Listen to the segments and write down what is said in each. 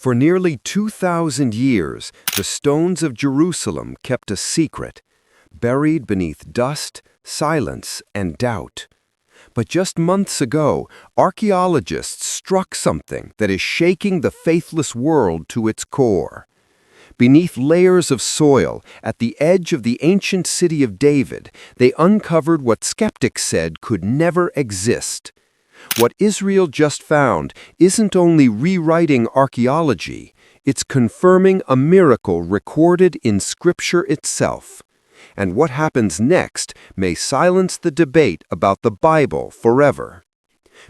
For nearly 2,000 years, the stones of Jerusalem kept a secret, buried beneath dust, silence, and doubt. But just months ago, archaeologists struck something that is shaking the faithless world to its core. Beneath layers of soil, at the edge of the ancient city of David, they uncovered what skeptics said could never exist. What Israel just found isn't only rewriting archaeology, it's confirming a miracle recorded in Scripture itself. And what happens next may silence the debate about the Bible forever.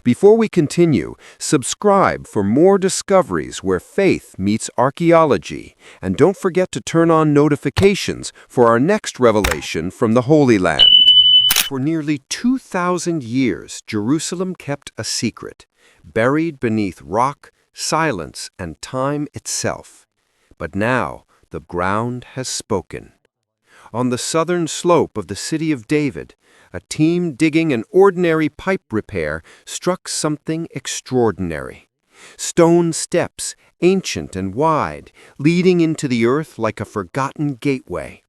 Before we continue, subscribe for more discoveries where faith meets archaeology, and don't forget to turn on notifications for our next revelation from the Holy Land. For nearly 2,000 years, Jerusalem kept a secret, buried beneath rock, silence, and time itself. But now, the ground has spoken. On the southern slope of the city of David, a team digging an ordinary pipe repair struck something extraordinary. Stone steps, ancient and wide, leading into the earth like a forgotten gateway.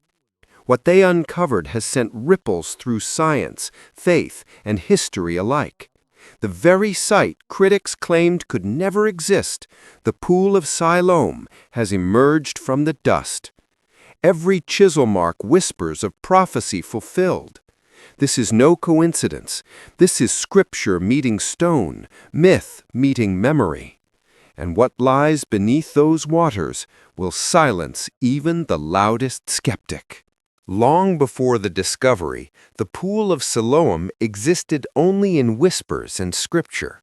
What they uncovered has sent ripples through science, faith, and history alike. The very site critics claimed could never exist, the Pool of Siloam, has emerged from the dust. Every chisel mark whispers of prophecy fulfilled. This is no coincidence. This is Scripture meeting stone, myth meeting memory. And what lies beneath those waters will silence even the loudest skeptic. Long before the discovery, the Pool of Siloam existed only in whispers and Scripture.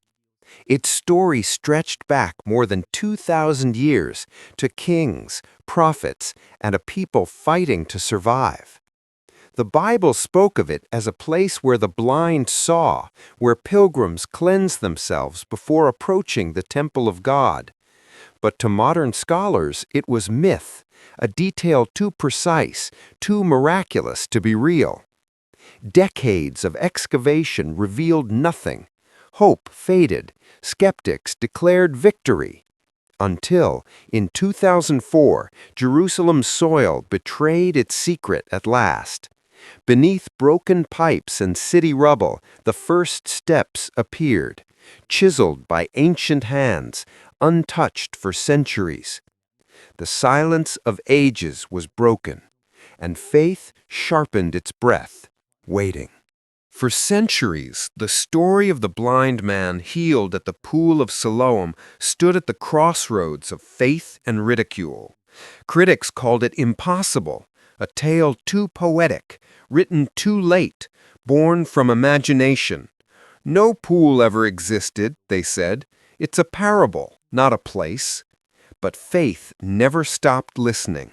Its story stretched back more than 2,000 years to kings, prophets, and a people fighting to survive. The Bible spoke of it as a place where the blind saw, where pilgrims cleansed themselves before approaching the temple of God. But to modern scholars, it was myth, a detail too precise, too miraculous to be real. Decades of excavation revealed nothing. Hope faded. Skeptics declared victory. Until, in 2004, Jerusalem's soil betrayed its secret at last. Beneath broken pipes and city rubble, the first steps appeared, chiseled by ancient hands, untouched for centuries. The silence of ages was broken, and faith sharpened its breath, waiting. For centuries, the story of the blind man healed at the Pool of Siloam stood at the crossroads of faith and ridicule. Critics called it impossible, a tale too poetic, written too late, born from imagination. No pool ever existed, they said. It's a parable, not a place. But faith never stopped listening.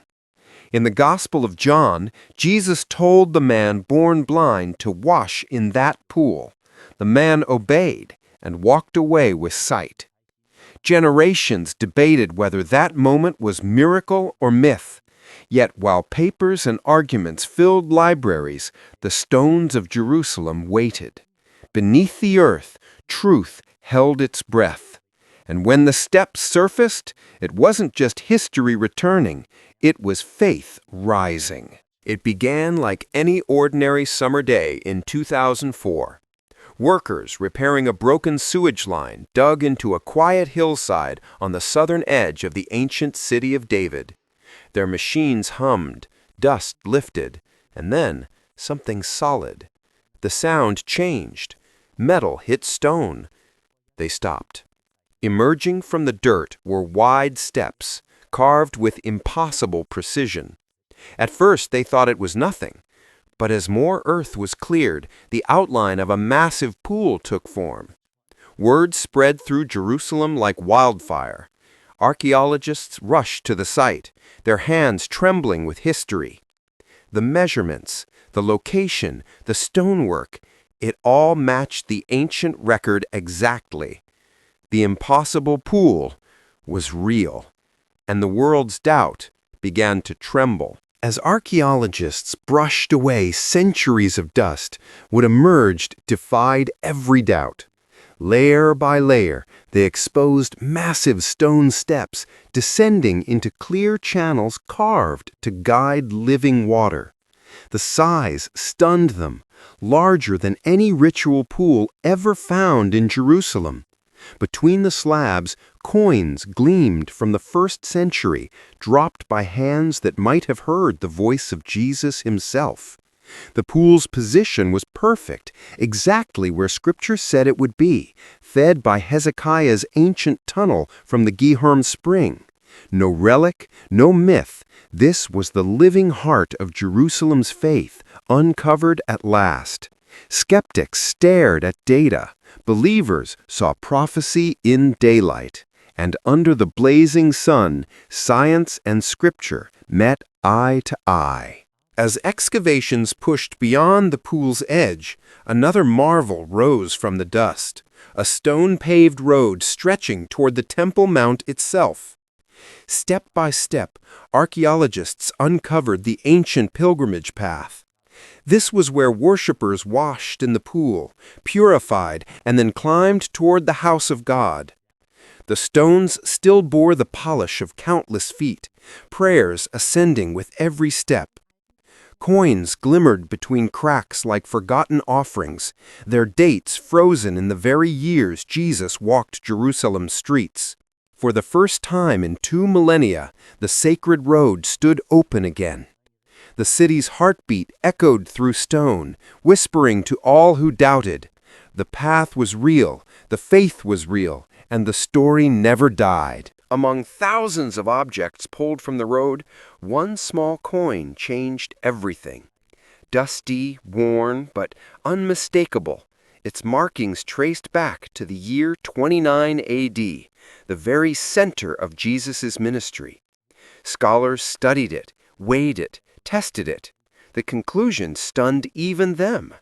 In the Gospel of John, Jesus told the man born blind to wash in that pool. The man obeyed and walked away with sight. Generations debated whether that moment was miracle or myth. Yet while papers and arguments filled libraries, the stones of Jerusalem waited. Beneath the earth, truth held its breath. And when the steps surfaced, it wasn't just history returning, it was faith rising. It began like any ordinary summer day in 2004. Workers repairing a broken sewage line dug into a quiet hillside on the southern edge of the ancient city of David. Their machines hummed, dust lifted, and then something solid. The sound changed. Metal hit stone. They stopped. Emerging from the dirt were wide steps, carved with impossible precision. At first they thought it was nothing, but as more earth was cleared, the outline of a massive pool took form. Word spread through Jerusalem like wildfire. Archaeologists rushed to the site, their hands trembling with history. The measurements, the location, the stonework, it all matched the ancient record exactly. The impossible pool was real, and the world's doubt began to tremble. As archaeologists brushed away centuries of dust, what emerged defied every doubt. Layer by layer, they exposed massive stone steps, descending into clear channels carved to guide living water. The size stunned them, larger than any ritual pool ever found in Jerusalem. Between the slabs, coins gleamed from the 1st century, dropped by hands that might have heard the voice of Jesus himself. The pool's position was perfect, exactly where Scripture said it would be, fed by Hezekiah's ancient tunnel from the Gihon spring. No relic, no myth. This was the living heart of Jerusalem's faith, uncovered at last. Skeptics stared at data. Believers saw prophecy in daylight. And under the blazing sun, science and Scripture met eye to eye. As excavations pushed beyond the pool's edge, another marvel rose from the dust, a stone-paved road stretching toward the Temple Mount itself. Step by step, archaeologists uncovered the ancient pilgrimage path. This was where worshippers washed in the pool, purified, and then climbed toward the house of God. The stones still bore the polish of countless feet, prayers ascending with every step. Coins glimmered between cracks like forgotten offerings, their dates frozen in the very years Jesus walked Jerusalem's streets. For the first time in 2 millennia, the sacred road stood open again. The city's heartbeat echoed through stone, whispering to all who doubted. The path was real, the faith was real, and the story never died. Among thousands of objects pulled from the road, one small coin changed everything. Dusty, worn, but unmistakable, its markings traced back to the year 29 A.D., the very center of Jesus' ministry. Scholars studied it, weighed it, tested it. The conclusion stunned even them.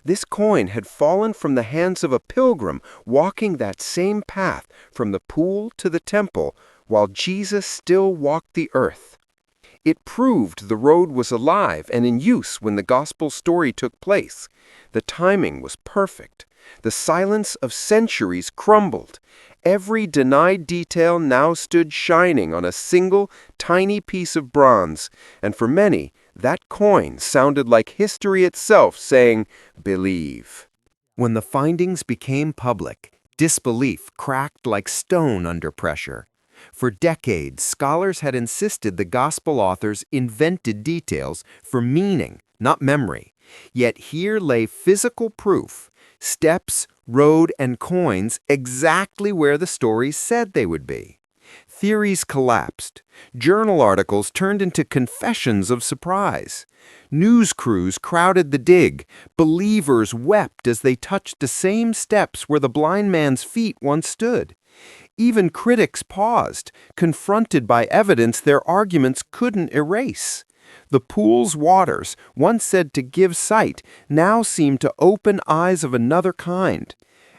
This coin had fallen from the hands of a pilgrim walking that same path from the pool to the temple while Jesus still walked the earth. It proved the road was alive and in use when the gospel story took place. The timing was perfect. The silence of centuries crumbled. Every denied detail now stood shining on a single, tiny piece of bronze, and for many, that coin sounded like history itself saying, "Believe." When the findings became public, disbelief cracked like stone under pressure. For decades, scholars had insisted the gospel authors invented details for meaning, not memory. Yet here lay physical proof, steps, road, and coins exactly where the stories said they would be. Theories collapsed. Journal articles turned into confessions of surprise. News crews crowded the dig. Believers wept as they touched the same steps where the blind man's feet once stood. Even critics paused, confronted by evidence their arguments couldn't erase. The pool's waters, once said to give sight, now seemed to open eyes of another kind.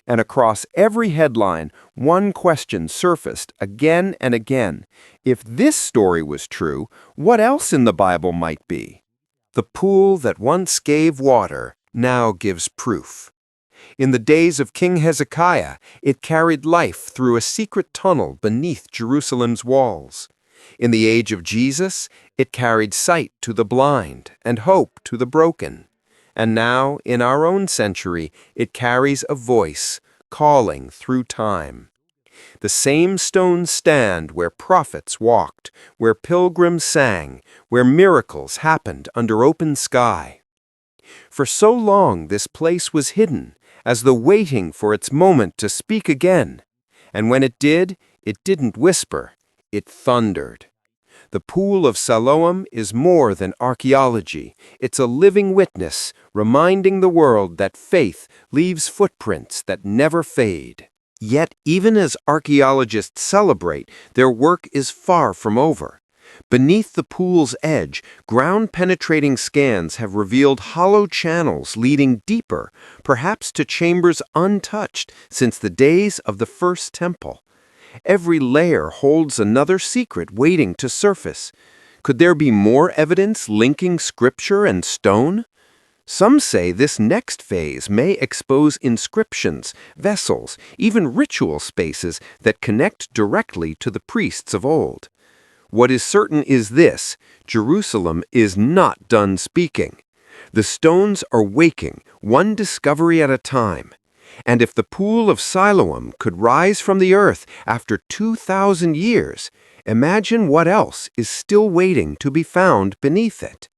And across every headline, one question surfaced again and again. If this story was true, what else in the Bible might be? The pool that once gave water now gives proof. In the days of King Hezekiah, it carried life through a secret tunnel beneath Jerusalem's walls. In the age of Jesus, it carried sight to the blind and hope to the broken. And now, in our own century, it carries a voice calling through time. The same stones stand where prophets walked, where pilgrims sang, where miracles happened under open sky. For so long this place was hidden, as though waiting for its moment to speak again. And when it did, it didn't whisper, it thundered. The Pool of Siloam is more than archaeology. It's a living witness, reminding the world that faith leaves footprints that never fade. Yet, even as archaeologists celebrate, their work is far from over. Beneath the pool's edge, ground-penetrating scans have revealed hollow channels leading deeper, perhaps to chambers untouched since the days of the First Temple. Every layer holds another secret waiting to surface. Could there be more evidence linking Scripture and stone? Some say this next phase may expose inscriptions, vessels, even ritual spaces that connect directly to the priests of old. What is certain is this: Jerusalem is not done speaking. The stones are waking, one discovery at a time. And if the pool of Siloam could rise from the earth after 2,000 years, imagine what else is still waiting to be found beneath it.